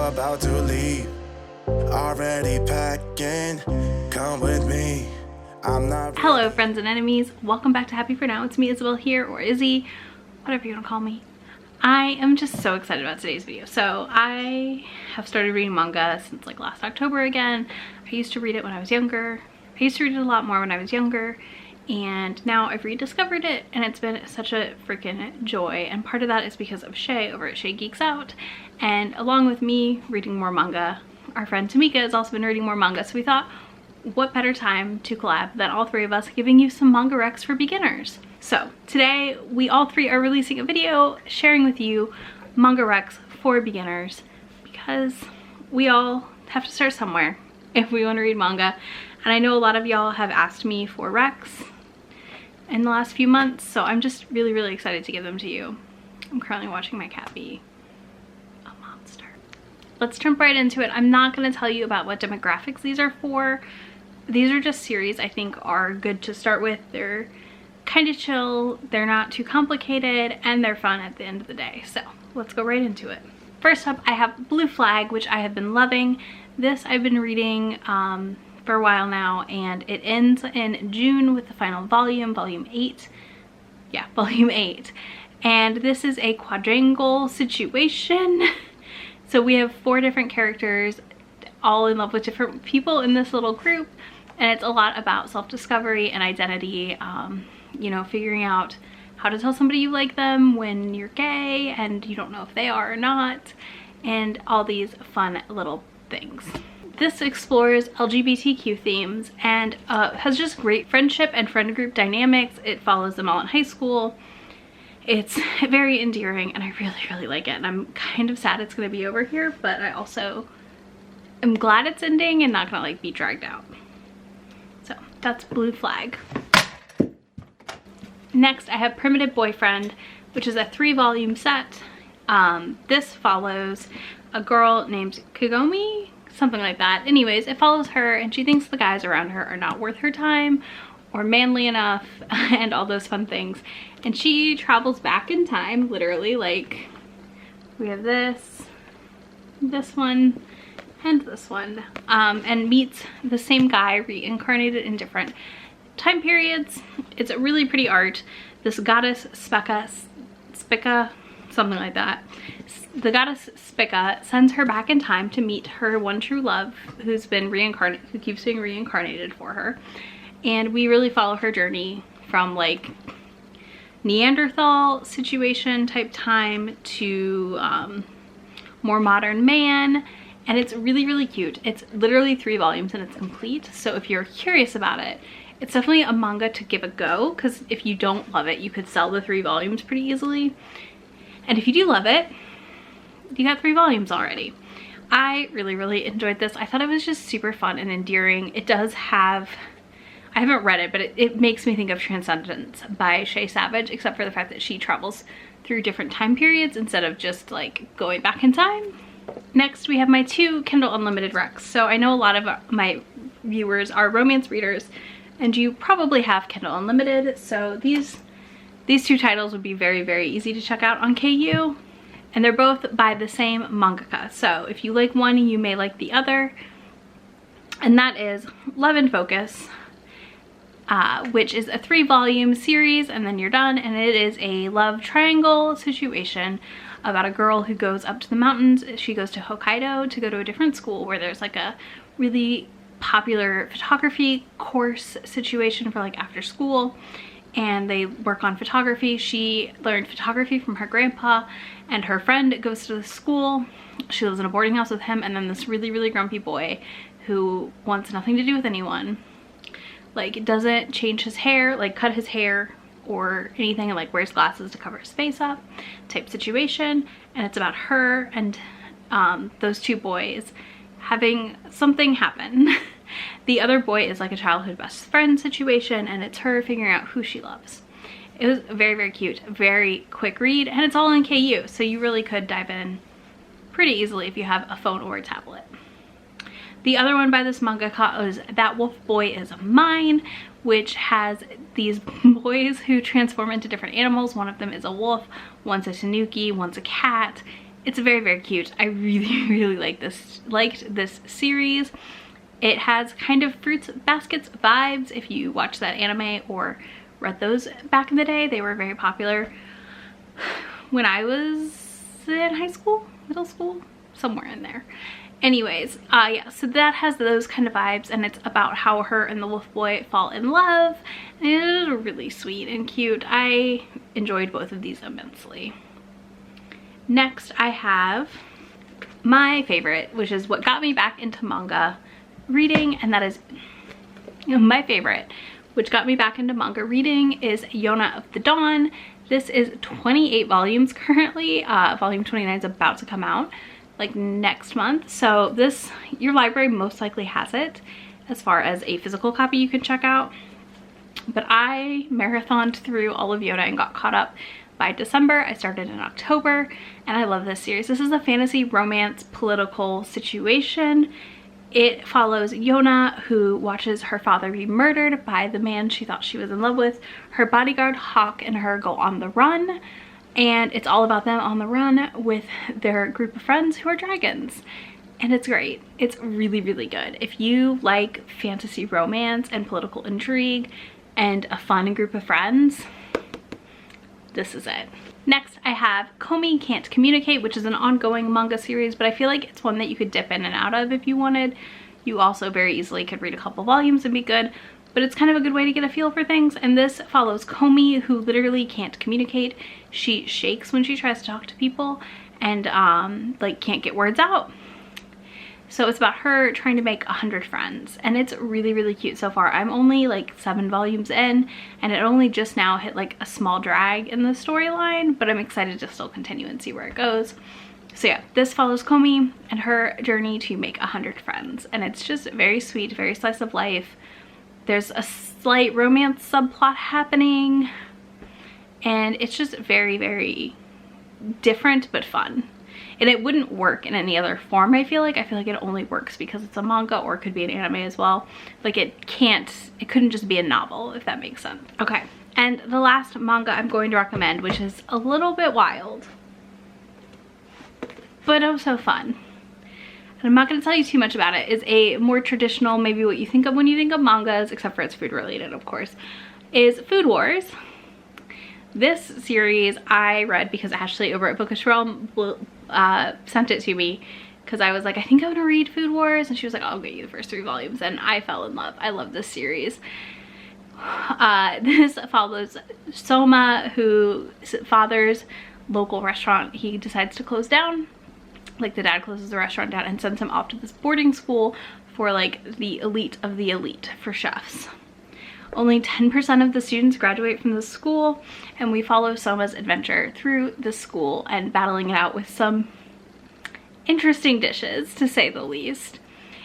about to leave. Already packing, come with me. I'm not. Hello friends and enemies, welcome back to Happy For Now. It's me, Isabel here, or Izzy, whatever you want to call me. I am just so excited about today's video. So I have started reading manga since like last October again. I used to read it when I was younger. I used to read it a lot more when I was younger, and now I've rediscovered it, and it's been such a freaking joy. And part of that is because of Shay over at ShaeGeeksOut, and along with me reading more manga, our friend Tamika has also been reading more manga, so we thought, what better time to collab than all three of us giving you some Manga Recs for beginners. So today we all three are releasing a video sharing with you Manga Recs for beginners, because we all have to start somewhere if we want to read manga. And I know a lot of y'all have asked me for Recs in the last few months, so I'm just really excited to give them to you. I'm currently watching my cat be a monster. Let's jump right into it. I'm not going to tell you about what demographics these are for. These are just series I think are good to start with. They're kind of chill, they're not too complicated, and they're fun at the end of the day. So let's go right into it. First up, I have Blue Flag, which I have been loving. This I've been reading for a while now, and it ends in June with the final volume, volume 8. Yeah, volume 8. And this is a quadrangle situation. So we have 4 different characters all in love with different people in this little group, and it's a lot about self-discovery and identity, you know, figuring out how to tell somebody you like them when you're gay and you don't know if they are or not, and all these fun little things. This explores LGBTQ themes and has just great friendship and friend group dynamics. It follows them all in high school. It's very endearing, and I really like it, and I'm kind of sad it's going to be over here, but I also am glad it's ending and not gonna like be dragged out. So that's Blue Flag. Next I have Primitive Boyfriend, which is a 3-volume set. This follows a girl named Kagome, something like that. Anyways, it follows her, and she thinks the guys around her are not worth her time or manly enough and all those fun things. And she travels back in time, literally. Like, we have this one, and this one, and meets the same guy reincarnated in different time periods. It's a really pretty art. This goddess Spica, something like that. The goddess Spica sends her back in time to meet her one true love, who's been reincarnated, who keeps being reincarnated for her. And we really follow her journey from like Neanderthal situation type time to more modern man. And it's really cute. It's literally 3 volumes and it's complete. So if you're curious about it, it's definitely a manga to give a go, because if you don't love it, you could sell the 3 volumes pretty easily. And if you do love it, you got 3 volumes already. I really enjoyed this. I thought it was just super fun and endearing. It does have, I haven't read it, but it makes me think of Transcendence by Shay Savage, except for the fact that she travels through different time periods instead of just like going back in time. Next, we have my 2 Kindle Unlimited Recs. So I know a lot of my viewers are romance readers, and you probably have Kindle Unlimited. So these 2 titles would be very easy to check out on KU. And they're both by the same mangaka. So if you like one, you may like the other. And that is Love and Focus, which is a 3-volume series, and then you're done. And it is a love triangle situation about a girl who goes up to the mountains. She goes to Hokkaido to go to a different school where there's like a really popular photography course situation for like after school, and they work on photography. She learned photography from her grandpa, and her friend goes to the school. She lives in a boarding house with him, and then this really grumpy boy who wants nothing to do with anyone, like doesn't change his hair, like cut his hair or anything, and like wears glasses to cover his face up type situation. And it's about her and those 2 boys having something happen. The other boy is like a childhood best friend situation, and it's her figuring out who she loves. It was very cute, very quick read, and it's all in KU, so you really could dive in pretty easily if you have a phone or a tablet. The other one by this mangaka is That Wolf Boy Is Mine, which has these boys who transform into different animals. One of them is a wolf, one's a tanuki, one's a cat. It's very, very cute. I really, really liked this series. It has kind of Fruits Baskets vibes. If you watch that anime or read those back in the day, they were very popular when I was in high school, middle school, somewhere in there. Anyways, yeah, so that has those kind of vibes, and it's about how her and the wolf boy fall in love, and it is really sweet and cute. I enjoyed both of these immensely. Next, I have my favorite, which is what got me back into manga reading, and that is my favorite, which got me back into manga reading, is Yona of the Dawn. This is 28 volumes currently. Volume 29 is about to come out like next month. So this, your library most likely has it as far as a physical copy you can check out. But I marathoned through all of Yona and got caught up by December. I started in October, and I love this series. This is a fantasy romance political situation. It follows Yona, who watches her father be murdered by the man she thought she was in love with. Her bodyguard Hawk and her go on the run, and it's all about them on the run with their group of friends who are dragons. And it's great. It's really, really good. If you like fantasy romance and political intrigue and a fun group of friends, this is it. Next, I have Komi Can't Communicate, which is an ongoing manga series, but I feel like it's one that you could dip in and out of if you wanted. You also very easily could read a couple volumes and be good, but it's kind of a good way to get a feel for things. And this follows Komi, who literally can't communicate. She shakes when she tries to talk to people and like can't get words out. So it's about her trying to make 100 friends, and it's really, really cute so far. I'm only like 7 volumes in, and it only just now hit like a small drag in the storyline, but I'm excited to still continue and see where it goes. So yeah, this follows Komi and her journey to make 100 friends, and it's just very sweet, very slice of life. There's a slight romance subplot happening, and it's just very, very different but fun. And it wouldn't work in any other form, I feel like. I feel like it only works because it's a manga, or it could be an anime as well. Like it couldn't just be a novel, if that makes sense. Okay, and the last manga I'm going to recommend, which is a little bit wild, but also fun. And I'm not going to tell you too much about it. Is a more traditional, maybe what you think of when you think of mangas, except for it's food related, of course, is Food Wars. This series I read because Ashley over at Bookish Realm sent it to me, because I was like, I think I'm gonna read Food Wars, and she was like, I'll get you the first 3 volumes, and I fell in love. I love this series. This follows Soma, whose father's local restaurant, he decides to close down. Like the dad closes the restaurant down and sends him off to this boarding school for like the elite of the elite for chefs. Only 10% of the students graduate from the school, and we follow Soma's adventure through the school and battling it out with some interesting dishes, to say the least.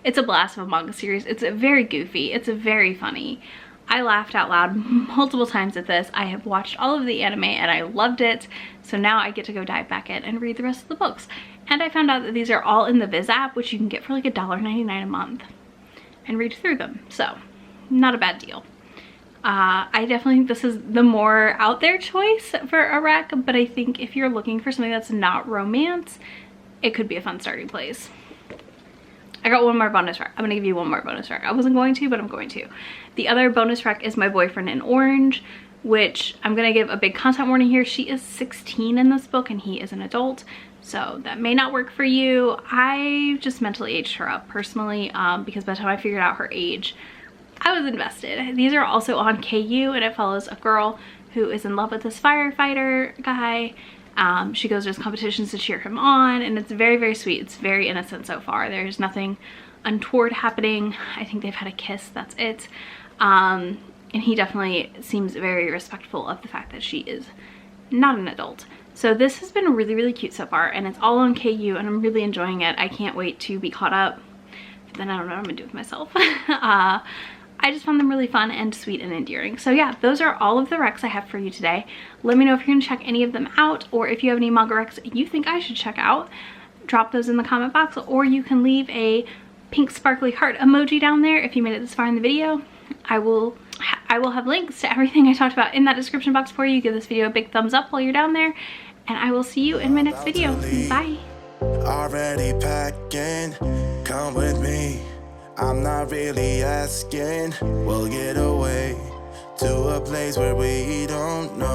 It's a blast of a manga series. It's very goofy. It's very funny. I laughed out loud multiple times at this. I have watched all of the anime and I loved it. So now I get to go dive back in and read the rest of the books. And I found out that these are all in the Viz app, which you can get for like $1.99 a month and read through them. So not a bad deal. I definitely think this is the more out there choice for a rec, but I think if you're looking for something that's not romance, it could be a fun starting place. I got one more bonus rec. I'm gonna give you one more bonus rec. I wasn't going to, but I'm going to. The other bonus rec is My Boyfriend in Orange, which I'm gonna give a big content warning here. She is 16 in this book and he is an adult, so that may not work for you. I just mentally aged her up personally, because by the time I figured out her age, I was invested. These are also on KU, and it follows a girl who is in love with this firefighter guy. She goes to his competitions to cheer him on, and it's very, very sweet. It's very innocent so far. There's nothing untoward happening. I think they've had a kiss, that's it. And he definitely seems very respectful of the fact that she is not an adult. So this has been really, really cute so far, and it's all on KU, and I'm really enjoying it. I can't wait to be caught up. But then I don't know what I'm gonna do with myself. I just found them really fun and sweet and endearing. So yeah, those are all of the recs I have for you today. Let me know if you're gonna check any of them out, or if you have any manga recs you think I should check out. Drop those in the comment box, or you can leave a pink sparkly heart emoji down there if you made it this far in the video. I will have links to everything I talked about in that description box for you. Give this video a big thumbs up while you're down there, and I will see you in my next video. Bye. already packing. Come with me, I'm not really asking. We'll get away to a place where we don't know.